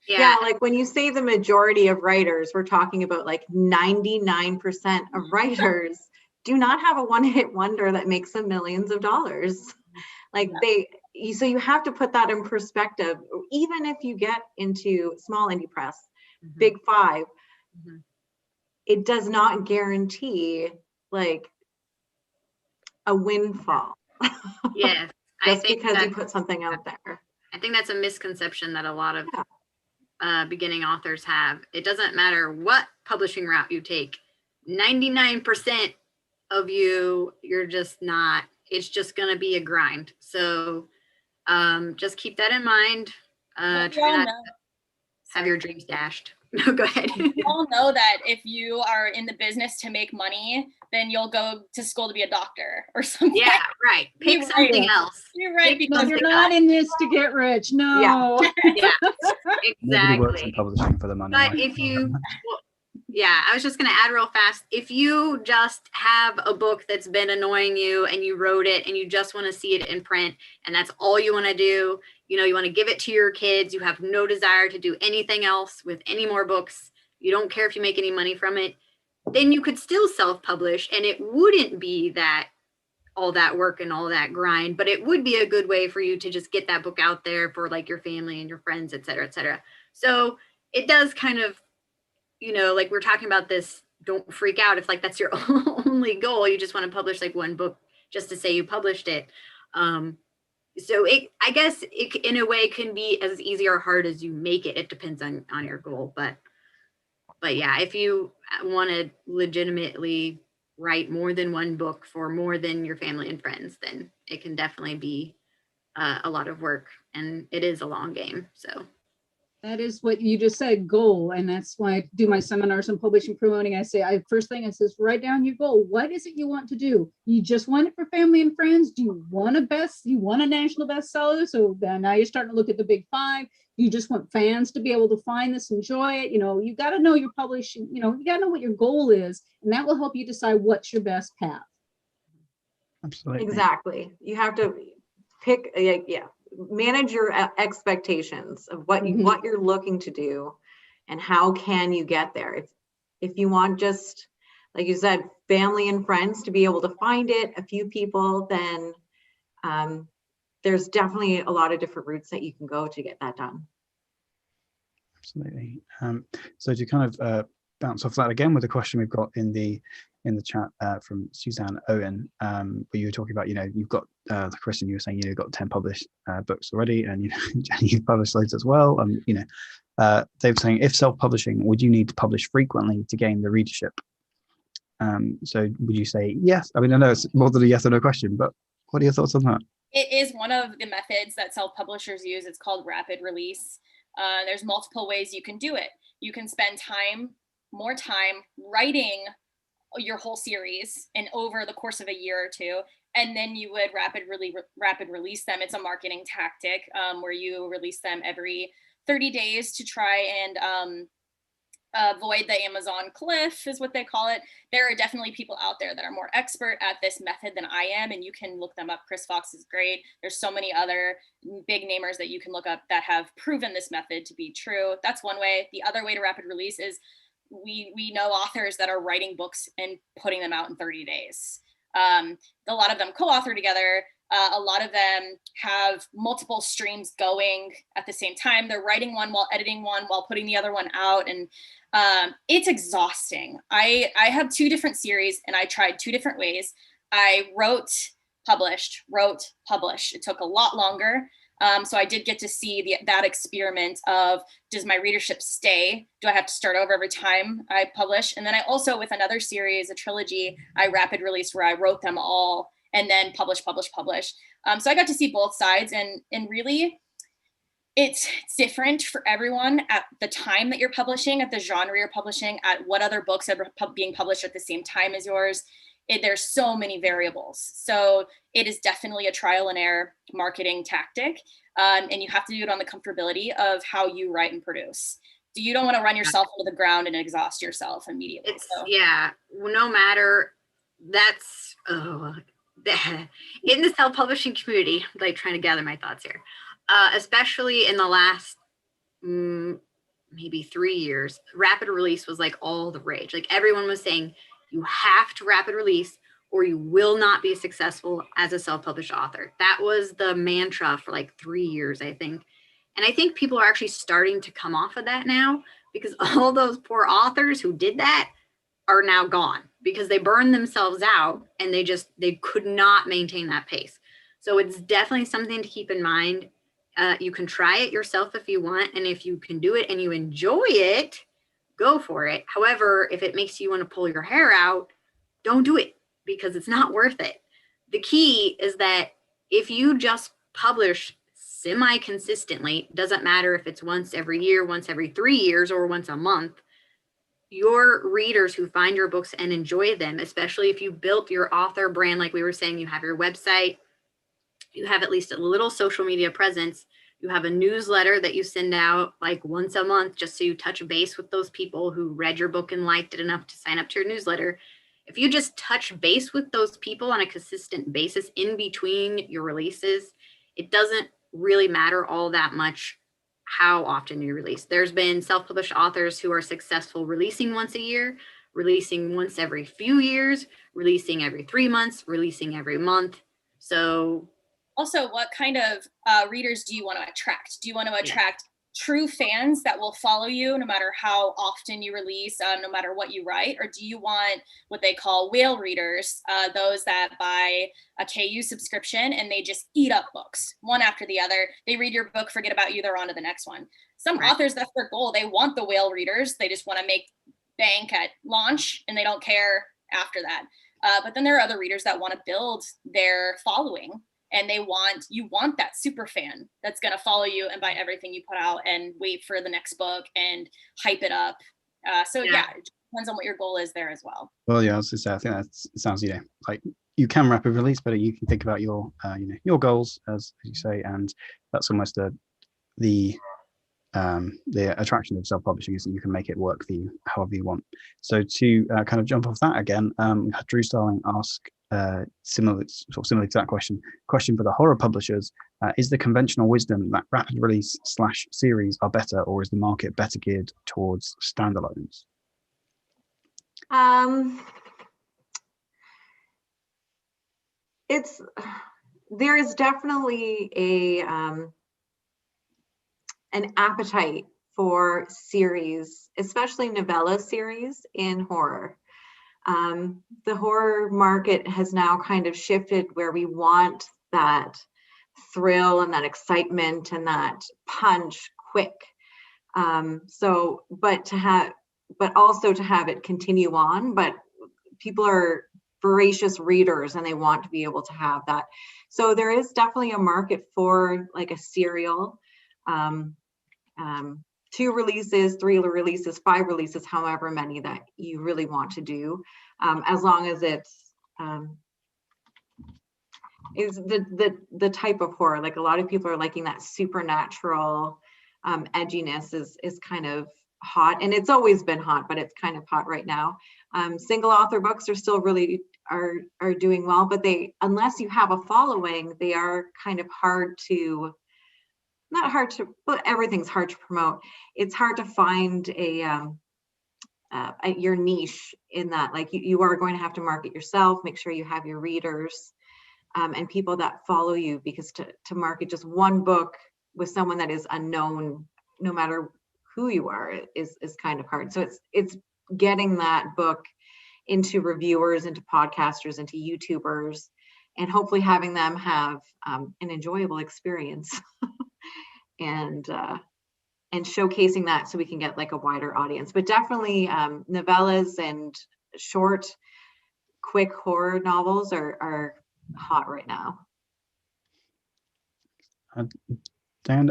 Yeah, like when you say the majority of writers, we're talking about like 99% of writers do not have a one-hit wonder that makes them millions of dollars. Like so you have to put that in perspective. Even if you get into small indie press, big five, it does not guarantee like a windfall. Yes. Just because you put something out there. I think that's a misconception that a lot of beginning authors have. It doesn't matter what publishing route you take. 99% of you're just not, it's just going to be a grind. So just keep that in mind. Try not to have your dreams dashed. No, go ahead. We all know that if you are in the business to make money, then you'll go to school to be a doctor or something. Yeah, right. Pick something else. You're right. Because you're not in this to get rich. No. Yeah, Nobody works in exactly. publishing for the money. But right? if you, yeah, I was just going to add real fast. If you just have a book that's been annoying you and you wrote it and you just want to see it in print and that's all you want to do, you know, you want to give it to your kids, you have no desire to do anything else with any more books, you don't care if you make any money from it, then you could still self-publish, and it wouldn't be that all that work and all that grind, but it would be a good way for you to just get that book out there for like your family and your friends, et cetera, et cetera. So it does kind of, you know, like we're talking about this, don't freak out if like that's your only goal. You just want to publish like one book just to say you published it. So I guess it in a way can be as easy or hard as you make it. It depends on your goal. But yeah, if you want to legitimately write more than one book for more than your family and friends, then it can definitely be a lot of work, and it is a long game. So that is what you just said, goal. And that's why I do my seminars on publishing promoting. I say, first thing I says, write down your goal. What is it you want to do? You just want it for family and friends? Do you want a national bestseller? So then now you're starting to look at the big five. You just want fans to be able to find this, enjoy it. You know, you got to know your publishing, you know, you got to know what your goal is, and that will help you decide what's your best path. Absolutely. Exactly. You have to manage your expectations of what Mhm. what you're looking to do and how can you get there. If you want, just like you said, family and friends to be able to find it, a few people, then there's definitely a lot of different routes that you can go to get that done. Absolutely. So to kind of bounce off that again with a question we've got in the chat from Suzanne Owen, where you were talking about, you've got Kristin, you were saying, you've got 10 published books already, and Jenny, you've published loads as well. They were saying, if self-publishing, would you need to publish frequently to gain the readership? So would you say yes? I mean, I know it's more than a yes or no question, but what are your thoughts on that? It is one of the methods that self-publishers use. It's called rapid release. There's multiple ways you can do it. You can spend more time writing your whole series and over the course of a year or two, and then you would rapid release them. It's a marketing tactic where you release them every 30 days to try and avoid the Amazon cliff, is what they call it. There are definitely people out there that are more expert at this method than I am, and you can look them up. Chris Fox is great. There's so many other big namers that you can look up that have proven this method to be true. That's one way. The other way to rapid release is we know authors that are writing books and putting them out in 30 days. A lot of them co-author together. A lot of them have multiple streams going at the same time. They're writing one while editing one while putting the other one out. And it's exhausting. I have 2 different series and I tried 2 different ways. I wrote, published. It took a lot longer. So I did get to see that experiment of, does my readership stay? Do I have to start over every time I publish? And then I also, with another series, a trilogy, I rapid released where I wrote them all and then publish. So I got to see both sides, and really it's different for everyone at the time that you're publishing, at the genre you're publishing, at what other books are being published at the same time as yours. There's so many variables. So it is definitely a trial and error marketing tactic. And you have to do it on the comfortability of how you write and produce. You don't want to run yourself into the ground and exhaust yourself immediately. Yeah, no matter, that's, in the self-publishing community, like trying to gather my thoughts here, especially in the last maybe 3 years, rapid release was like all the rage. Like everyone was saying, you have to rapid release or you will not be successful as a self-published author. That was the mantra for like 3 years, I think. And I think people are actually starting to come off of that now, because all those poor authors who did that are now gone because they burned themselves out and they could not maintain that pace. So it's definitely something to keep in mind. You can try it yourself if you want. And if you can do it and you enjoy it, go for it. However, if it makes you want to pull your hair out, don't do it because it's not worth it. The key is that if you just publish semi-consistently, doesn't matter if it's once every year, once every 3 years, or once a month, your readers who find your books and enjoy them, especially if you built your author brand, like we were saying, you have your website, you have at least a little social media presence, you have a newsletter that you send out like once a month, just so you touch base with those people who read your book and liked it enough to sign up to your newsletter. If you just touch base with those people on a consistent basis in between your releases, it doesn't really matter all that much how often you release. There's been self-published authors who are successful releasing once a year, releasing once every few years, releasing every 3 months, releasing every month. So also, what kind of readers do you want to attract? Do you want to attract true fans that will follow you no matter how often you release, no matter what you write? Or do you want what they call whale readers, those that buy a KU subscription and they just eat up books one after the other? They read your book, forget about you, they're on to the next one. Some authors, that's their goal. They want the whale readers. They just want to make bank at launch and they don't care after that. But then there are other readers that want to build their following. And you want that super fan that's going to follow you and buy everything you put out and wait for the next book and hype it up. So it depends on what your goal is there as well. Well, yeah, I was just say, I think that sounds, like you can rapid release, but you can think about your, your goals, as you say, and that's almost the attraction of self-publishing is that you can make it work for you however you want. So to kind of jump off that again, we had Drew Starling ask similar to that question for the horror publishers, is the conventional wisdom that rapid release / series are better, or is the market better geared towards standalones? There is definitely an appetite for series, especially novella series in horror. The horror market has now kind of shifted where we want that thrill and that excitement and that punch quick. But also to have it continue on, but people are voracious readers and they want to be able to have that. So there is definitely a market for like a serial, 2 releases, 3 releases, 5 releases, however many that you really want to do, as long as it's is the type of horror. Like a lot of people are liking that supernatural edginess is kind of hot, and it's always been hot, but it's kind of hot right now. Single author books are still really are doing well, but unless you have a following, they are kind of hard to, not hard to, but everything's hard to promote. It's hard to find your niche in that. Like you are going to have to market yourself, make sure you have your readers and people that follow you, because to market just one book with someone that is unknown, no matter who you are, is kind of hard. So it's getting that book into reviewers, into podcasters, into YouTubers, and hopefully having them have an enjoyable experience. and showcasing that so we can get like a wider audience. But definitely novellas and short, quick horror novels are hot right now. Dan,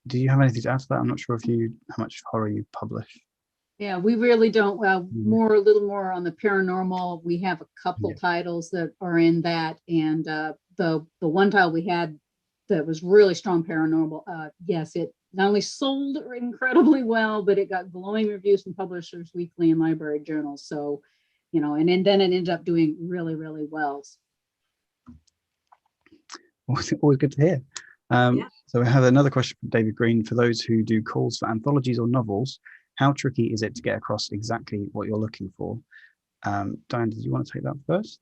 do you have anything to add to that? I'm not sure how much horror you publish. Yeah, we really don't. Well, a little more on the paranormal. We have a couple titles that are in that, and the one title we had that was really strong paranormal. Yes, it not only sold incredibly well, but it got glowing reviews from Publishers Weekly and library journals. So, and then it ended up doing really, really well. Always good to hear. So we have another question from David Green. For those who do calls for anthologies or novels, how tricky is it to get across exactly what you're looking for? Diane, did you want to take that first?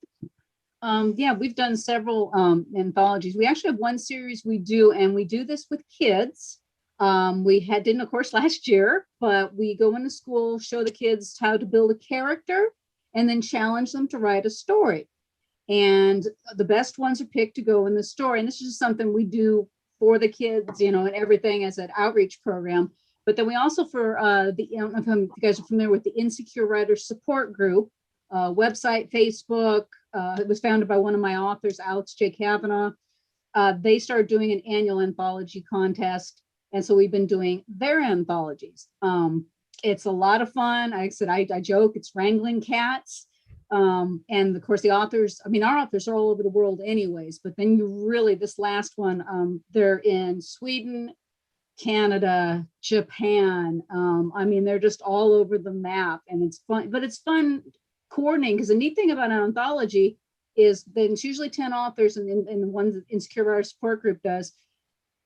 Yeah, we've done several anthologies. We actually have one series we do, and we do this with kids. We didn't, of course, last year, but we go into school, show the kids how to build a character, and then challenge them to write a story. And the best ones are picked to go in the story. And this is just something we do for the kids, and everything as an outreach program. But then we also, for I don't know if you guys are familiar with the Insecure Writers Support Group, website, Facebook. It was founded by one of my authors, Alex J. Kavanaugh. They started doing an annual anthology contest. And so we've been doing their anthologies. It's a lot of fun. I said, I joke, it's wrangling cats. And of course, the authors, our authors are all over the world anyways, but then this last one, they're in Sweden, Canada, Japan. They're just all over the map, and it's fun, but it's fun coordinating, because the neat thing about an anthology is that it's usually 10 authors, and the ones that Insecure Writers Support Group does,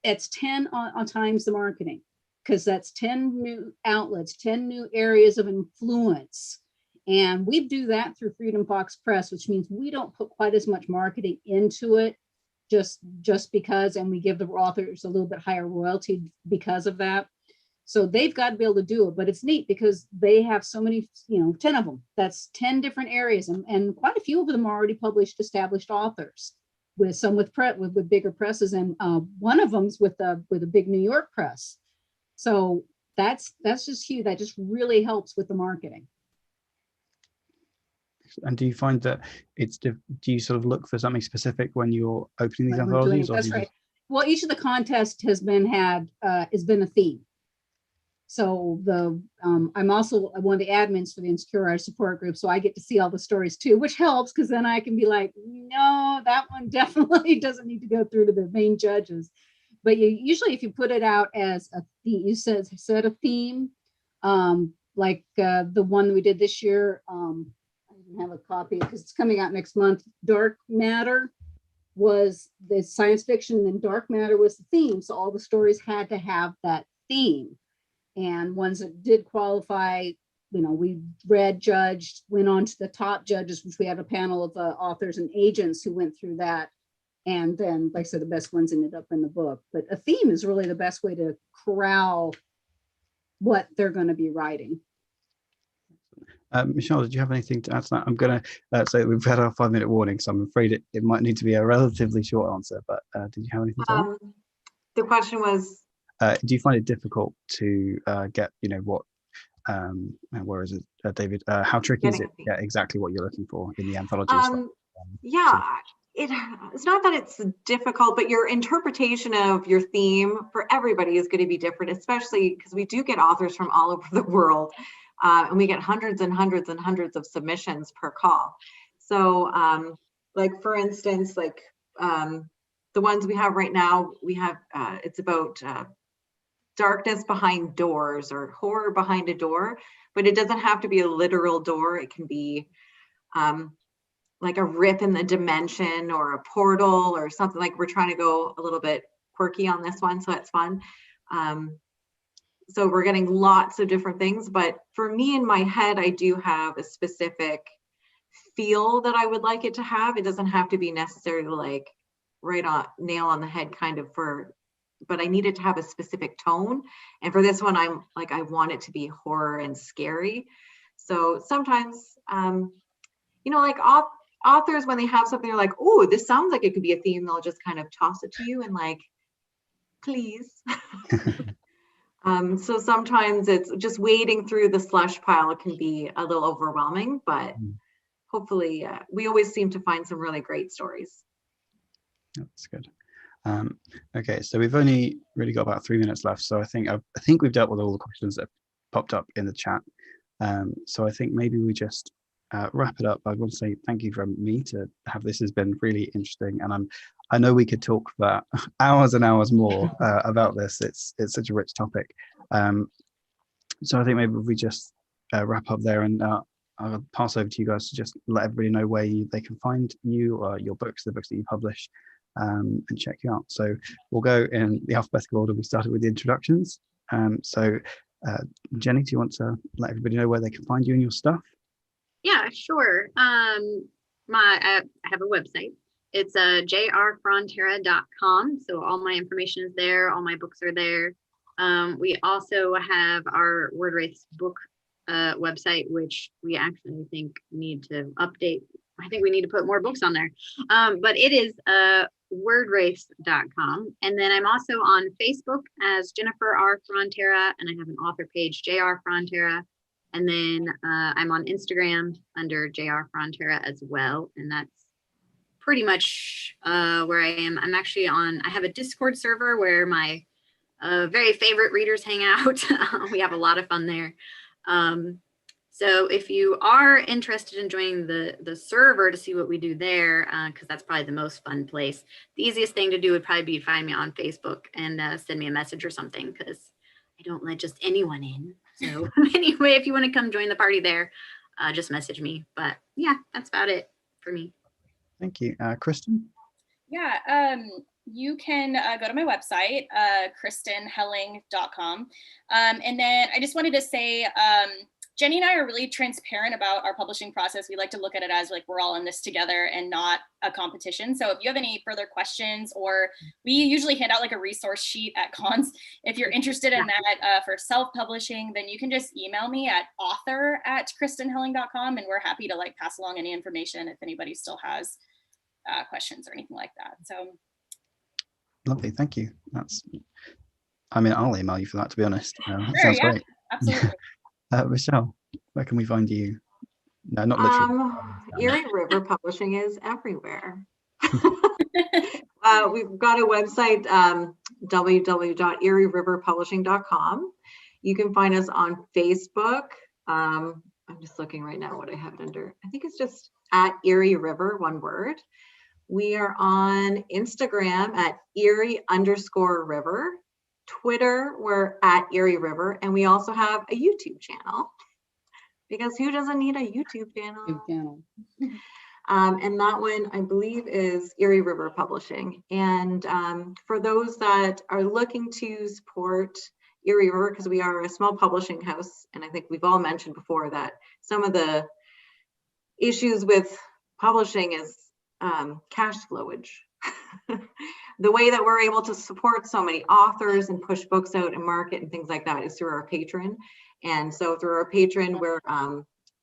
it's 10 on times the marketing, because that's 10 new outlets, 10 new areas of influence. And we do that through Freedom Fox Press, which means we don't put quite as much marketing into it, just because, and we give the authors a little bit higher royalty because of that. So they've got to be able to do it, but it's neat because they have so many, 10 of them. That's 10 different areas, and quite a few of them are already published, established authors, with some with bigger presses, and one of them's with a big New York press. So that's just huge. That just really helps with the marketing. And do you find that do you sort of look for something specific when you're opening these anthologies? That's right. Well, each of the contests has been a theme. So I'm also one of the admins for the Insecure Writers Support Group, so I get to see all the stories too, which helps, because then I can be like, no, that one definitely doesn't need to go through to the main judges. But usually, if you put it out as a theme, you set a theme, like the one we did this year. have a copy because it's coming out next month. Dark Matter was the science fiction, and then Dark Matter was the theme. So all the stories had to have that theme. And ones that did qualify, we read, judged, went on to the top judges, which we had a panel of authors and agents who went through that. And then, like I said, the best ones ended up in the book. But a theme is really the best way to corral what they're going to be writing. Michelle, did you have anything to add to that? I'm going to say we've had our 5-minute warning, so I'm afraid it might need to be a relatively short answer, but did you have anything to add? The question was, do you find it difficult to get, where is it, David? How tricky is it to get exactly what you're looking for in the anthologies? Yeah, it's not that it's difficult, but your interpretation of your theme for everybody is going to be different, especially because we do get authors from all over the world. And we get hundreds and hundreds and hundreds of submissions per call. So like, for instance, like the ones we have right now, we have, it's about darkness behind doors or horror behind a door, but it doesn't have to be a literal door. It can be like a rip in the dimension or a portal or something. Like, we're trying to go a little bit quirky on this one, so it's fun. So we're getting lots of different things, but for me in my head, I do have a specific feel that I would like it to have. It doesn't have to be necessarily like right on, nail on the head kind of but I need it to have a specific tone. And for this one, I'm like, I want it to be horror and scary. So sometimes, like authors, when they have something, they're like, oh, this sounds like it could be a theme, they'll just kind of toss it to you and like, please. So sometimes it's just wading through the slush pile. It can be a little overwhelming, but hopefully we always seem to find some really great stories. That's good. Okay, so we've only really got about 3 minutes left. So I think we've dealt with all the questions that have popped up in the chat. So I think maybe we just wrap it up. I want to say thank you from me to have this. Has been really interesting, and I know we could talk for hours and hours more about this. It's such a rich topic. So I think maybe if we just wrap up there, and I'll pass over to you guys to just let everybody know where they can find you or your books, the books that you publish, and check you out. So we'll go in the alphabetical order. We started with the introductions. So Jenny, do you want to let everybody know where they can find you and your stuff? Yeah, sure. I have a website. It's jrfrontera.com. So all my information is there. All my books are there. We also have our WordWraiths book website, which we actually think need to update. I think we need to put more books on there. But it is wordwraiths.com. And then I'm also on Facebook as Jennifer R. Frontera, and I have an author page, JR Frontera. And then I'm on Instagram under JR Frontera as well. And that's pretty much where I am. I'm actually I have a Discord server where my very favorite readers hang out. We have a lot of fun there. So if you are interested in joining the server to see what we do there, because that's probably the most fun place, the easiest thing to do would probably be to find me on Facebook and send me a message or something, because I don't let just anyone in. So anyway, if you want to come join the party there, just message me. But yeah, that's about it for me. Thank you. Kristin? Yeah, you can go to my website, kristinhelling.com. And then I just wanted to say, Jenny and I are really transparent about our publishing process. We like to look at it as like we're all in this together and not a competition. So if you have any further questions, or we usually hand out like a resource sheet at cons. If you're interested in that for self-publishing, then you can just email me at author@kristinhelling.com, and we're happy to like pass along any information if anybody still has questions or anything like that. So lovely, thank you. I'll email you for that, to be honest. That sure, sounds yeah, great. absolutely. Michelle, where can we find you? No, not literally. Erie River Publishing is everywhere. We've got a website, www.erieriverpublishing.com. You can find us on Facebook. I'm just looking right now what I have it under. I think it's just at Erie River, one word. We are on Instagram at Erie_River. Twitter, we're at Erie River, and we also have a YouTube channel. because who doesn't need a YouTube channel? YouTube channel. And that one, I believe, is Erie River Publishing. And for those that are looking to support Erie River, because we are a small publishing house, and I think we've all mentioned before that some of the issues with publishing is cash flowage. The way that we're able to support so many authors and push books out and market and things like that is through our patron. And so through our patron, we're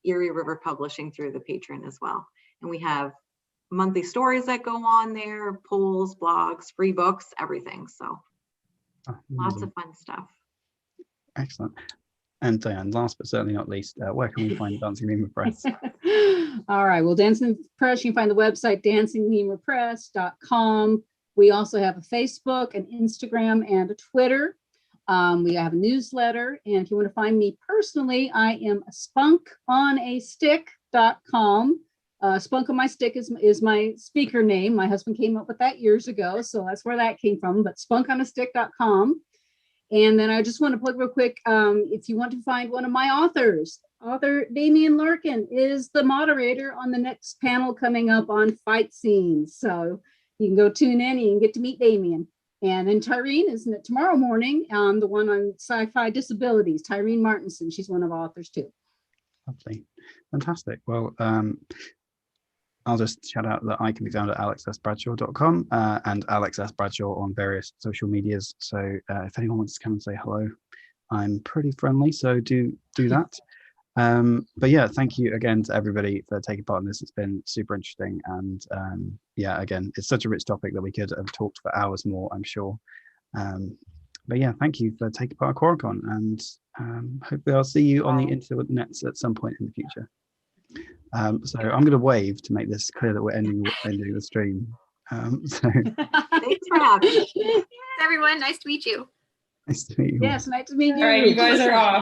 Erie River Publishing through the patron as well. And we have monthly stories that go on there, polls, blogs, free books, everything. So lots of fun stuff. Excellent. And Diane, last but certainly not least, where can we find Dancing Lemur Press? All right. Well, Dancing Press, you can find the website dancinglemurpress.com. We also have a Facebook, an Instagram, and a Twitter. We have a newsletter. And if you want to find me personally, I am spunkonastick.com. Spunk on my stick is my speaker name. My husband came up with that years ago, so that's where that came from, but spunkonastick.com. And then I just want to plug real quick, if you want to find one of my authors, author Damian Larkin is the moderator on the next panel coming up on fight scenes. So you can go tune in and you can get to meet Damian. And then Tyreen, isn't it tomorrow morning, the one on sci-fi disabilities, Tyreen Martinson, she's one of the authors too. Lovely. Fantastic. Well, I'll just shout out that I can be found at alexsbradshaw.com and Alex S. Bradshaw on various social medias. So if anyone wants to come and say hello, I'm pretty friendly, so do that. But yeah, thank you again to everybody for taking part in this. It's been super interesting. And yeah, again, it's such a rich topic that we could have talked for hours more, I'm sure. But yeah, thank you for taking part in QuoraCon, and hopefully I'll see you on the internets at some point in the future. So I'm going to wave to make this clear that we're ending the stream. So Thanks for having me. Everyone, nice to meet you. nice to meet you. Yes, nice to meet you. All right, you guys are off.